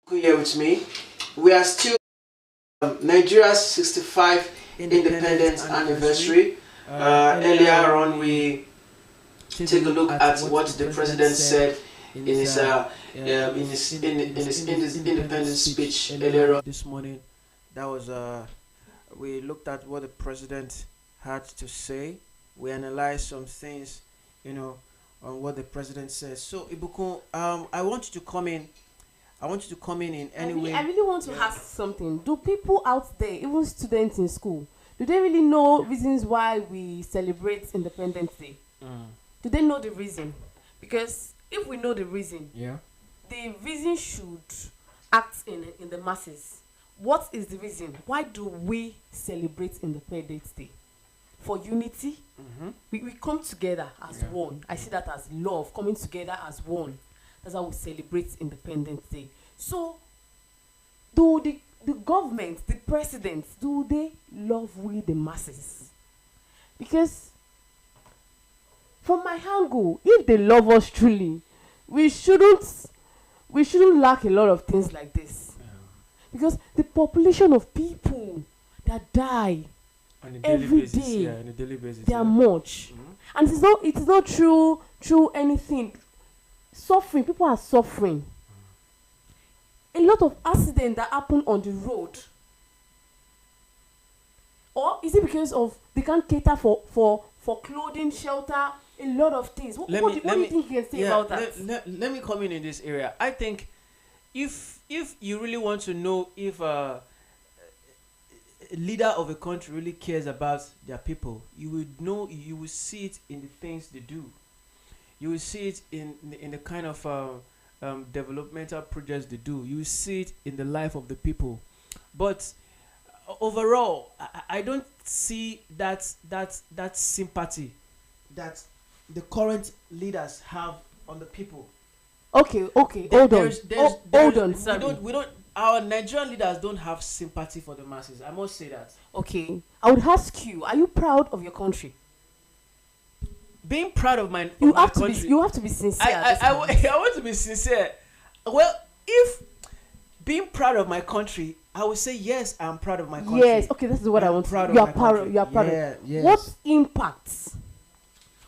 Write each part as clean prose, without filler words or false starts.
Here with me. We are still Nigeria's 65 independence anniversary. Earlier on, we take a look at what the president said in his independence speech earlier on this morning. That was we looked at what the president had to say. We analyzed some things, on what the president says. So Ibukun, I want you to come in. I want you to come in any way. I really want to ask something. Do people out there, even students in school, do they really know reasons why we celebrate Independence Day? Do they know the reason? Because if we know the reason, the reason should act in the masses. What is the reason? Why do we celebrate Independence Day? For unity? We come together as one. I see that as love, coming together as one. That's how we celebrate Independence Day. So, do the government, the presidents, do they love we the masses? Because, from my angle, if they love us truly, we shouldn't lack a lot of things like this. Because the population of people that die every day, on a daily basis, they are much, and it is not through anything. Suffering, people are suffering. A lot of accidents that happen on the road. Or is it because of they can't cater for clothing, shelter, a lot of things? What do you think you can say about that? Let me come in this area. I think if you really want to know if a leader of a country really cares about their people, you will see it in the things they do. You will see it in the kind of developmental projects they do. You will see it in the life of the people. But overall, I don't see that sympathy that the current leaders have on the people. Okay. Hold on. Our Nigerian leaders don't have sympathy for the masses. I must say that. Okay. I would ask you, are you proud of your country? Being proud of my country. You have to be sincere. I want to be sincere. Well, if being proud of my country, I would say yes, I'm proud of my country. Yes, okay, this is what I want. You are proud. Yes.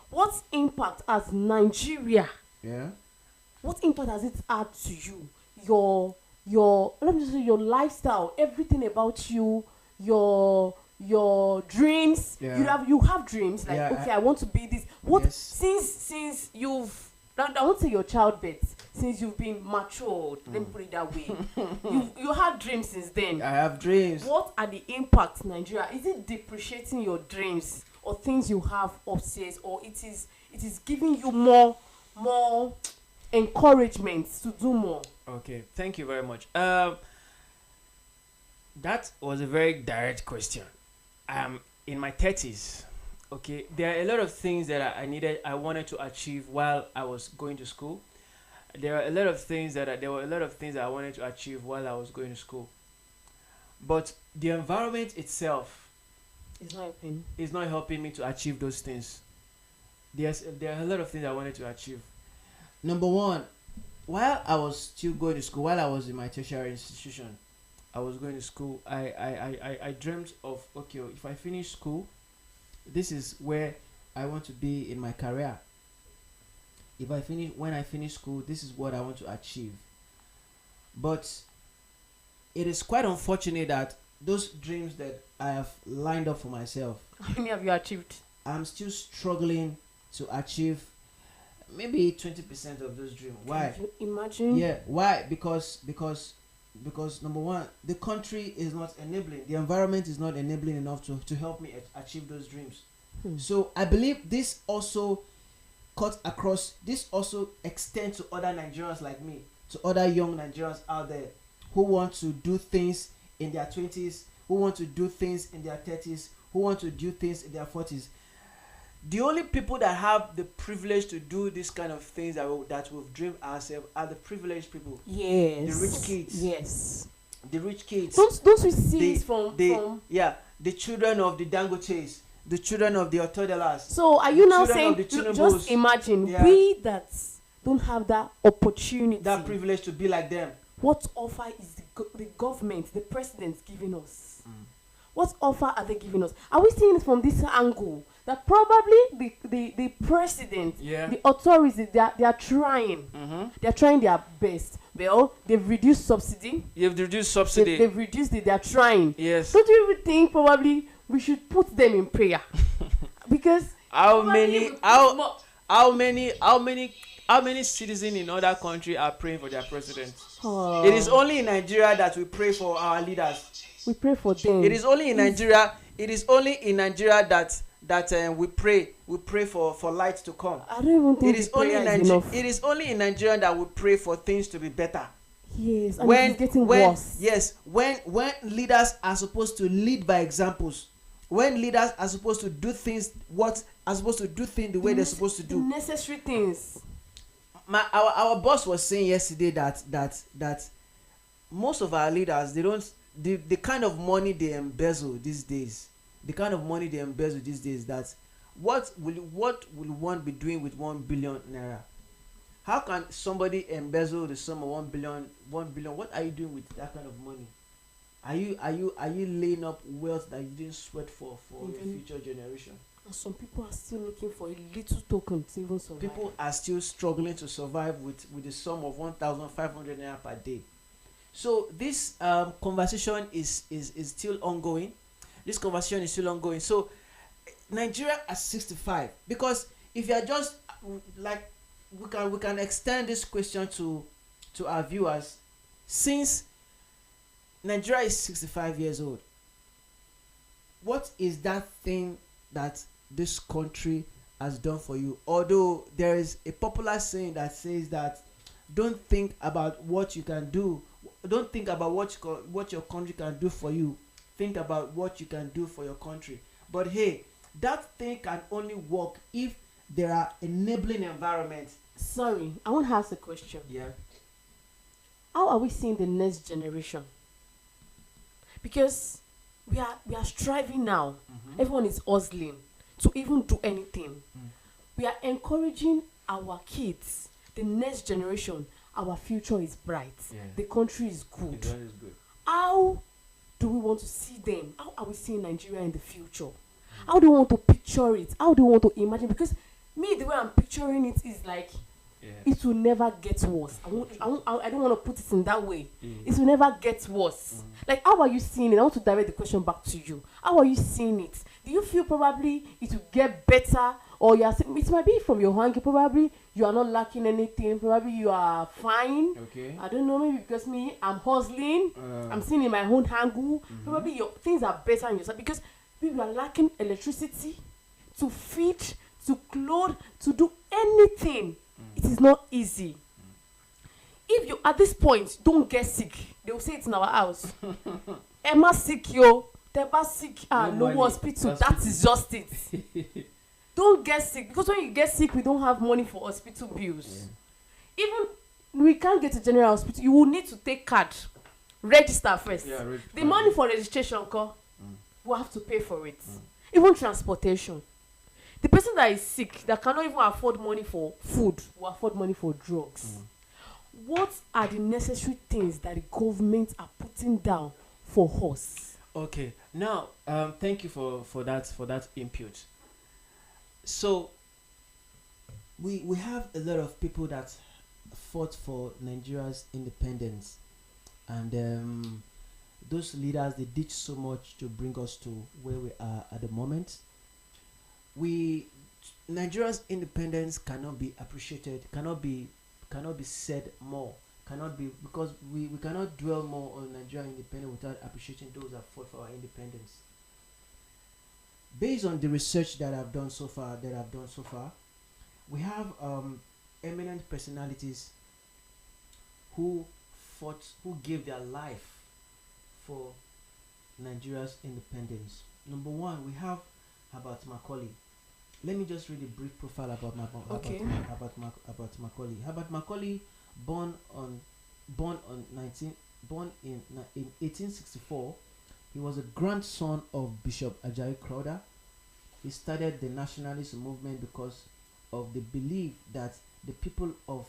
What impact as Nigeria? Yeah. What impact has it had to you? Let me just say your lifestyle, everything about you, your dreams. You have dreams like I want to be this. Since you've, I won't say your childbirth, since you've been matured, let me put it that way. you had dreams since then. I have dreams. What are the impacts, Nigeria? Is it depreciating your dreams or things you have upstairs, or it is giving you more encouragement to do more? Okay, thank you very much. That was a very direct question. I am in my 30s. Okay, there are a lot of things that I wanted to achieve while I was going to school. There were a lot of things that I wanted to achieve while I was going to school. But the environment itself is not helping me to achieve those things. There are a lot of things I wanted to achieve. Number one, while I was still going to school, while I was in my tertiary institution, I was going to school. I dreamt of, okay, if I finish school, this is where I want to be in my career. When I finish school, this is what I want to achieve. But it is quite unfortunate that those dreams that I have lined up for myself, how many have you achieved? I'm still struggling to achieve maybe 20% of those dreams. Why? Can you imagine? Yeah. Why? Because number one, the country is not enabling. The environment is not enabling enough to help me achieve those dreams. So I believe this also extends to other Nigerians like me, to other young Nigerians out there who want to do things in their 20s, who want to do things in their 30s, who want to do things in their 40s. The only people that have the privilege to do this kind of things that we've dreamed ourselves are the privileged people. Yes. The rich kids. Yes. The rich kids. Don't we see it from the children of the Dangotes, the children of the Otodelas. So are you now saying, just imagine, we that don't have that opportunity, that privilege to be like them, what offer is the government, the president giving us? What offer are they giving us? Are we seeing it from this angle that probably the president, the authorities, they are trying, they are trying their best. Well, they've reduced subsidy. You've reduced subsidy. They've reduced it. They are trying. Yes. Don't you even think probably we should put them in prayer? Because how many citizens in other countries are praying for their president? Oh. It is only in Nigeria that we pray for our leaders. We pray for them. It is only in Nigeria. It is only in Nigeria that we pray for light to come. I don't even think it is only in Nigeria. It is only in Nigeria that we pray for things to be better. Yes, and it's getting worse. Yes, when leaders are supposed to lead by examples, when leaders are supposed to do things the way they're supposed to do. Necessary things. Our boss was saying yesterday that most of our leaders, they don't, the kind of money they embezzle these days, that what will one be doing with 1 billion naira? How can somebody embezzle the sum of 1 billion? What are you doing with that kind of money? Are you laying up wealth that you didn't sweat for your future generation? And some people are still looking for a little token to even survive. People are still struggling to survive with the sum of 1,500 naira per day. So this conversation is still ongoing. So Nigeria at 65, because if you are just like, we can extend this question to our viewers. Since Nigeria is 65 years old, what is that thing that this country has done for you? Although there is a popular saying that says that don't think about what you can do, don't think about what your country can do for you, think about what you can do for your country. But hey, that thing can only work if there are enabling environments. Sorry, I want to ask a question. Yeah. How are we seeing the next generation? Because we are striving now. Everyone is hustling to even do anything. We are encouraging our kids, the next generation. Our future is bright. Yeah. The country is good. How do we want to see them? How are we seeing Nigeria in the future? How do you want to picture it? How do you want to imagine? Because me, the way I'm picturing it is like, it will never get worse. I don't want to put it in that way. It will never get worse. Like, how are you seeing it? I want to direct the question back to you. How are you seeing it? Do you feel probably it will get better, or it might be from your angle? Probably you are not lacking anything. Probably you are fine. Okay. I don't know. Maybe because me, I'm hustling. I'm seeing in my own angle. Probably your things are better in yourself because we are lacking electricity to feed, to clothe, to do anything. It is not easy. If you at this point don't get sick, they will say it in our house. Emma sick, yo. Teba sick. No hospital. That is just it. Don't get sick, because when you get sick, we don't have money for hospital bills. Even we can't get to general hospital. You will need to take card, register first. The money for registration, we have to pay for it. Even transportation. The person that is sick, that cannot even afford money for food, will afford money for drugs. What are the necessary things that the government are putting down for us? Okay, now thank you for that input. So we have a lot of people that fought for Nigeria's independence, and those leaders, they did so much to bring us to where we are at the moment. Nigeria's independence cannot be appreciated, cannot be said more, because we cannot dwell more on Nigerian independence without appreciating those that fought for our independence. Based on the research that I've done so far, we have eminent personalities who gave their life for Nigeria's independence. Number one, we have Herbert Macaulay. Let me just read a brief profile about Macaulay. Herbert Macaulay, born in 1864. He was a grandson of Bishop Ajayi Crowther. He started the nationalist movement because of the belief that the people of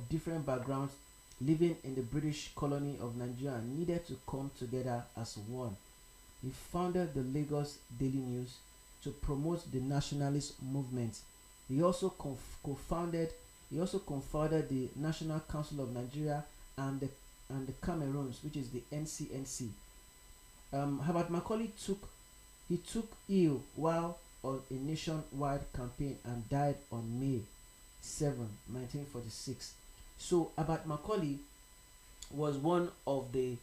different backgrounds living in the British colony of Nigeria needed to come together as one. He founded the Lagos Daily News to promote the nationalist movement. He also co-founded the National Council of Nigeria and the Cameroons, which is the NCNC. Herbert Macaulay took ill while on a nationwide campaign and died on May 7, 1946. So Herbert Macaulay was one of the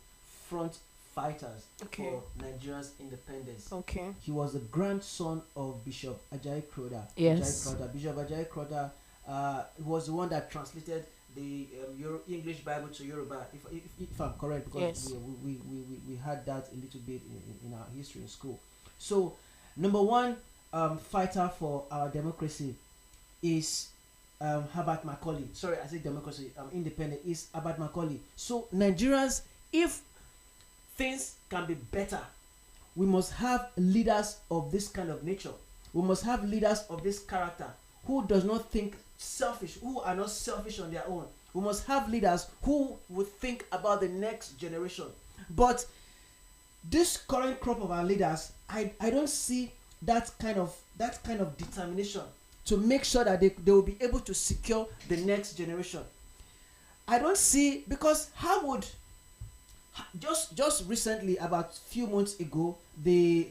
front fighters for Nigeria's independence. Okay. He was the grandson of Bishop Ajayi Crowther. Yes. Bishop Ajayi Crowther was the one that translated the English Bible to Yoruba, if I'm correct, because yes. we had that a little bit in our history in school. So, number one fighter for our democracy is Herbert Macaulay. Sorry, I said democracy. Independent is Herbert Macaulay. So, Nigerians, if things can be better, we must have leaders of this kind of nature. We must have leaders of this character who does not think selfish, who are not selfish on their own. We must have leaders who would think about the next generation. But this current crop of our leaders, I don't see that kind of determination to make sure that they will be able to secure the next generation. I don't see, because how would just recently, about a few months ago, the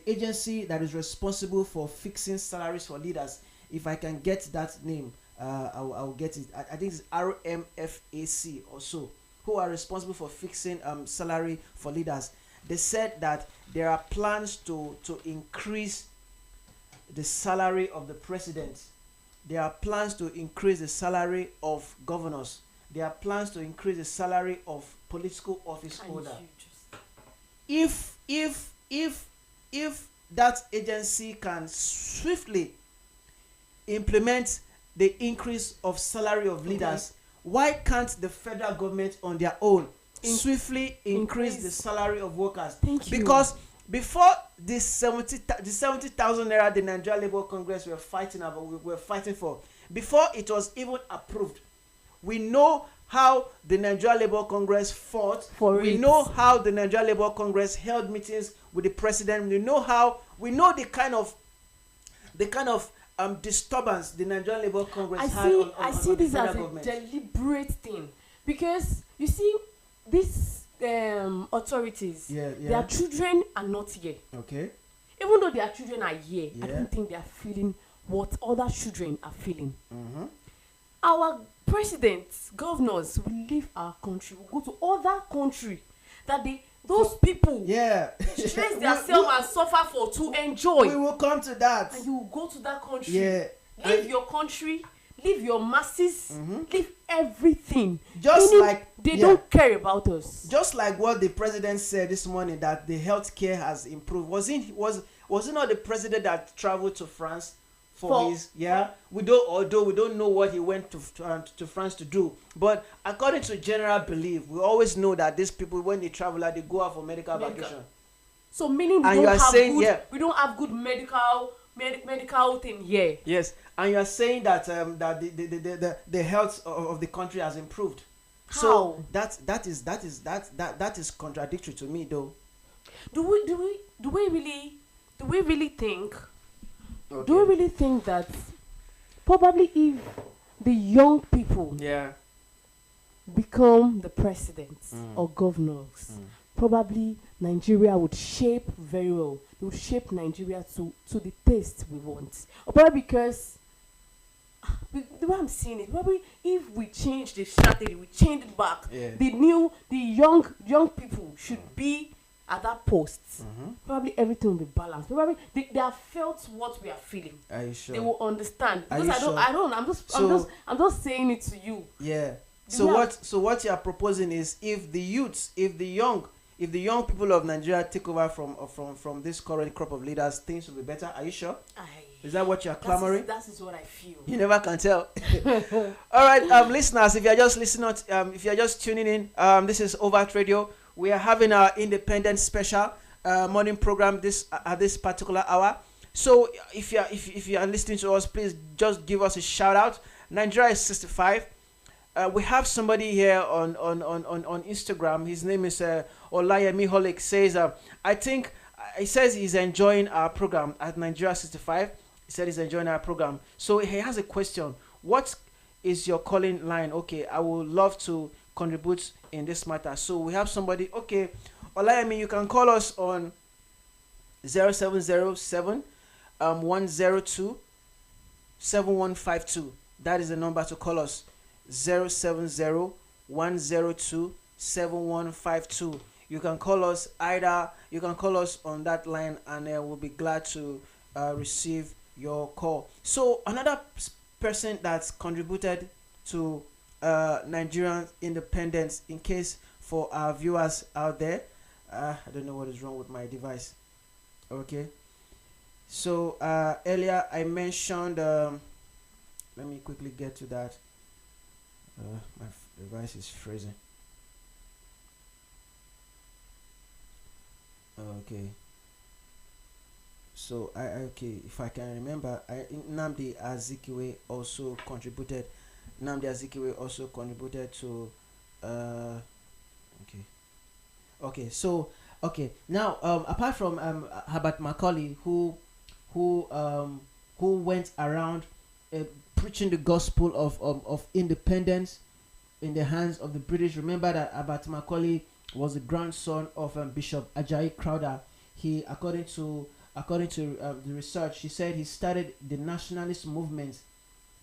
agency that is responsible for fixing salaries for leaders, if I can get that name, I'll get it. I think it's RMFAC or so, who are responsible for fixing salary for leaders. They said that there are plans to increase the salary of the president. There are plans to increase the salary of governors. There are plans to increase the salary of political office holder. If that agency can swiftly implement the increase of salary of leaders, why can't the federal government on their own swiftly increase the salary of workers? Because before the 70,000 naira the Nigeria Labour Congress were fighting for, before it was even approved, we know how the Nigeria Labour Congress fought. We know how the Nigeria Labour Congress held meetings with the president. We know the kind of disturbance the Nigerian Labour Congress had on I see this as government. A deliberate thing, because you see these authorities, their children are not here. Okay. Even though their children are here, I don't think they are feeling what other children are feeling. Mm-hmm. Our presidents, governors will leave our country, will go to other country that those people stress themselves and suffer for to enjoy. We will come to that. And you will go to that country, leave your country, leave your masses, leave everything. They don't care about us. Just like what the president said this morning, that the healthcare has improved. Was it not the president that traveled to France for his we don't know what he went to France to do, but according to general belief, we always know that these people, when they travel, they go out for medical vacation. So meaning we don't have good medical thing here. Yes, and you are saying that the health of the country has improved. How? So that is contradictory to me, though. Do we really think? Okay. Do you really think that probably if the young people become the presidents or governors, probably Nigeria would shape very well. They would shape Nigeria to the taste we want. Or probably because the way I'm seeing it, probably if we change the strategy, we change it back, the young people should be at that post. Probably everything will be balanced. Probably they have felt what we are feeling. Are you sure? They will understand. Because I'm just saying it to you. Yeah. So what you are proposing is, if the young people of Nigeria take over from this current crop of leaders, things will be better. Are you sure? Is that what you are clamoring? That is what I feel. You never can tell. All right, listeners, if you are just listening, if you are just tuning in, this is Overt Radio. We are having our independent special morning program at this particular hour. So if you are listening to us, please just give us a shout out. Nigeria is 65. We have somebody here on Instagram. His name is Olayemi Holik. Says, I think he says he's enjoying our program at Nigeria 65. He said he's enjoying our program. So he has a question. What is your calling line? Okay, I would love to contribute in this matter. So we have somebody. Okay, Olayemi, you can call us on 0707 102 7152. That is the number to call us. 070 102 7152. You can call us on that line, and we'll be glad to receive your call. So another person that's contributed to Nigerian independence, in case for our viewers out there, I don't know what is wrong with my device. Okay, so earlier I mentioned, let me quickly get to that. My device is freezing. Okay, so okay, if I can remember, Nnamdi Azikiwe also contributed. To okay, now apart from Herbert Macaulay, who went around preaching the gospel of independence in the hands of the British. Remember that Herbert Macaulay was the grandson of Bishop Ajayi Crowther. He, according to the research, he said he started the nationalist movement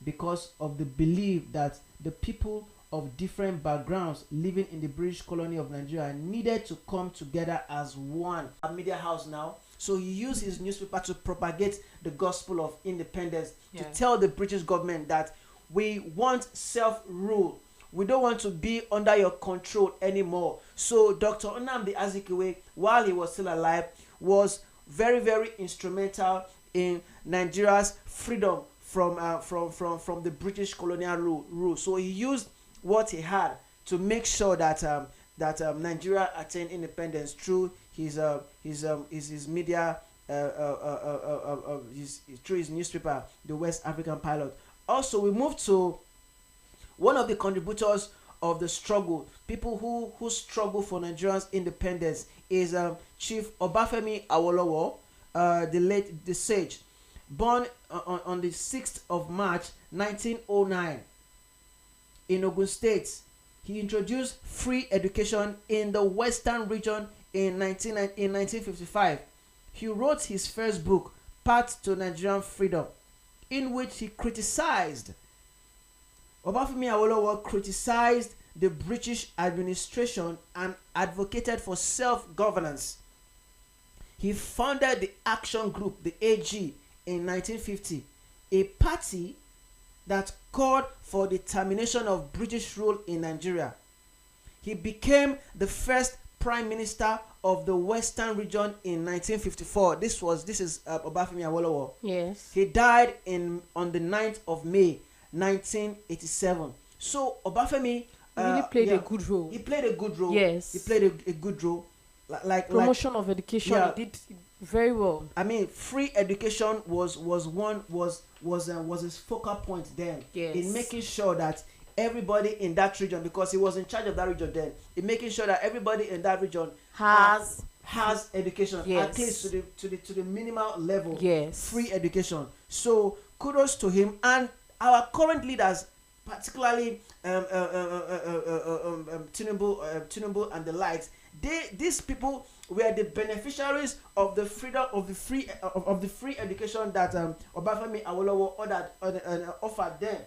because of the belief that the people of different backgrounds living in the British colony of Nigeria needed to come together as one. A media house now. So he used his newspaper to propagate the gospel of independence, to tell the British government that we want self-rule. We don't want to be under your control anymore. So Dr. Nnamdi Azikiwe, while he was still alive, was very, very instrumental in Nigeria's freedom from the British colonial rule. So he used what he had to make sure that Nigeria attained independence through his media, through his newspaper, the West African Pilot. Also, we move to one of the contributors of the struggle, people who struggle for Nigeria's independence, is Chief Obafemi Awolowo, the sage, born on the 6th of March 1909 in Ogun State. He introduced free education in the Western region in 1955. He wrote his first book, Path to Nigerian Freedom, in which he criticized Obafemi Awolowo criticized the British administration and advocated for self-governance. He founded the Action Group, the AG, in 1950, a party that called for the termination of British rule in Nigeria. He became the first Prime Minister of the Western region in 1954. This is Obafemi Awolowo. Yes. He died on the 9th of May 1987. So Obafemi really played a good role. He played a good role. Yes. He played a good role. Like promotion of education. Yeah. He did very well. I mean, free education was his focal point then. Yes. In making sure that everybody in that region, because he was in charge of that region then, in making sure that everybody in that region has education, yes, at least to the minimal level. Yes. Free education. So kudos to him and our current leaders, particularly Tinubu and the likes. These people were the beneficiaries of the freedom of the free education that Obafemi Awolowo offered them.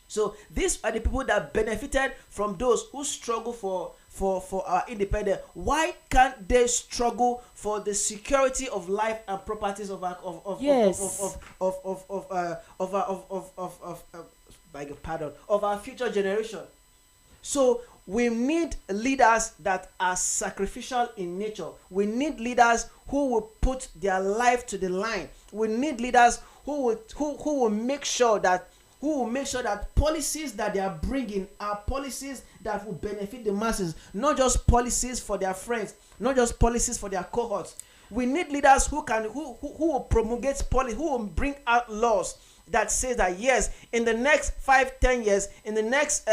So these are the people that benefited from those who struggle for our independence. Why can't they struggle for the security of life and properties of our future generation? So we need leaders that are sacrificial in nature. We need leaders who will put their life to the line. We need leaders who will make sure that policies that they are bringing are policies that will benefit the masses, not just policies for their friends, not just policies for their cohorts. We need leaders who will promulgate policy, who will bring out laws that says that yes, in the next 5-10 years, in the next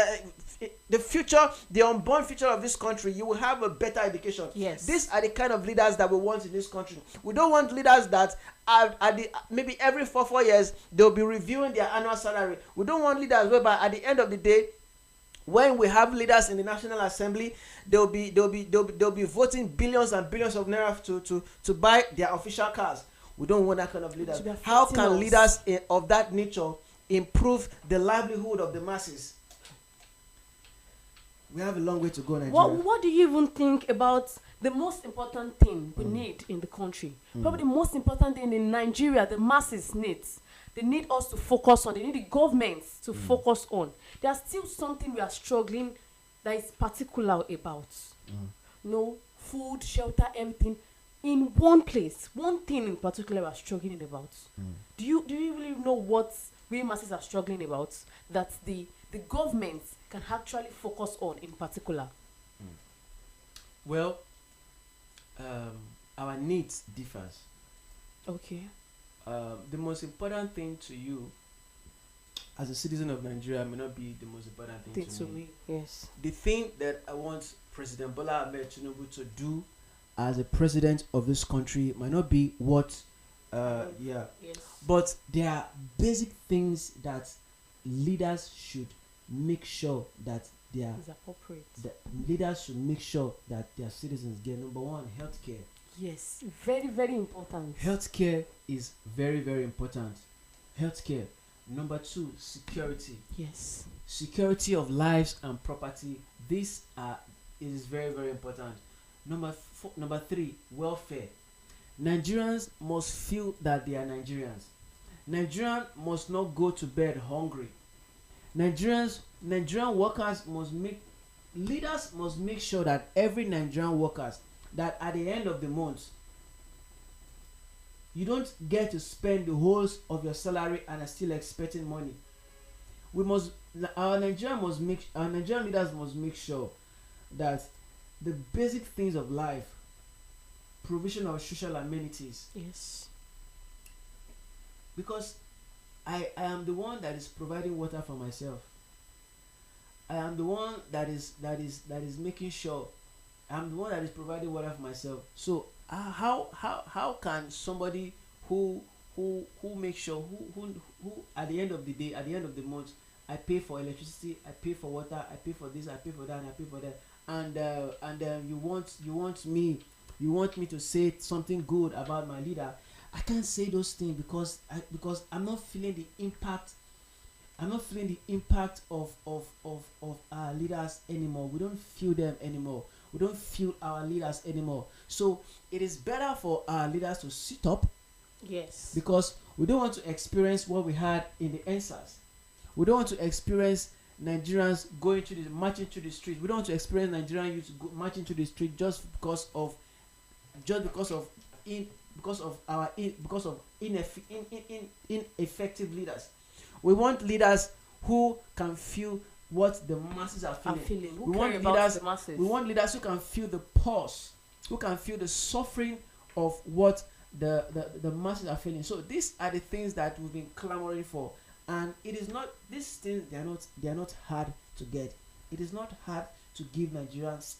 the future, the unborn future of this country, you will have a better education. Yes. These are the kind of leaders that we want in this country. We don't want leaders that are at the maybe every 4 years they'll be reviewing their annual salary. We don't want leaders whereby at the end of the day, when we have leaders in the National Assembly, they'll be voting billions and billions of naira to buy their official cars. We don't want that kind of leaders. How can leaders of that nature improve the livelihood of the masses? We have a long way to go, Nigeria. What do you even think about the most important thing we need in the country? Probably the most important thing in Nigeria, the masses needs. They need us to focus on. They need the government to focus on. There's still something we are struggling that is particular about. No food, shelter, everything in one place. One thing in particular we are struggling about. Do you really know what we masses are struggling about that the government can actually focus on in particular? Well, our needs differs. Okay. The most important thing to you as a citizen of Nigeria may not be the most important thing to me. Yes. The thing that I want President Bola Ahmed Tinubu to do as a president of this country might not be what Yes. but there are basic things that leaders should make sure that their It's appropriate. the leaders should make sure that their citizens get. Number one, healthcare. Yes. Very, very important. Healthcare is very, very important. Healthcare. Number two, security. Yes. Security of lives and property. This is very, very important. Number three, welfare. Nigerians must feel that they are Nigerians. Nigerians must not go to bed hungry. Nigerian workers leaders must make sure that every Nigerian workers, that at the end of the month, you don't get to spend the whole of your salary and are still expecting money. Our Nigerian leaders must make sure that the basic things of life, provision of social amenities, Yes. because I am the one that is providing water for myself. I am the one that is making sure. I'm the one that is providing water for myself. So how can somebody who makes sure who at the end of the day, at the end of the month, I pay for electricity, I pay for water, I pay for this, I pay for that, and I pay for that, and you want me to say something good about my leader. I can't say those things because I'm not feeling the impact. I'm not feeling the impact of our leaders anymore. We don't feel them anymore. We don't feel our leaders anymore. So it is better for our leaders to sit up, Yes. because we don't want to experience what we had in the NSAS. We don't want to experience Nigerians marching to the street. We don't want to experience Nigerian youth marching to the street just because of ineffective leaders. We want leaders who can feel what the masses are feeling. Who care about the masses? We want leaders who can feel the pulse, who can feel the suffering of what the masses are feeling. So these are the things that we've been clamoring for, and it is not these things. They are not hard to get. It is not hard to give Nigerians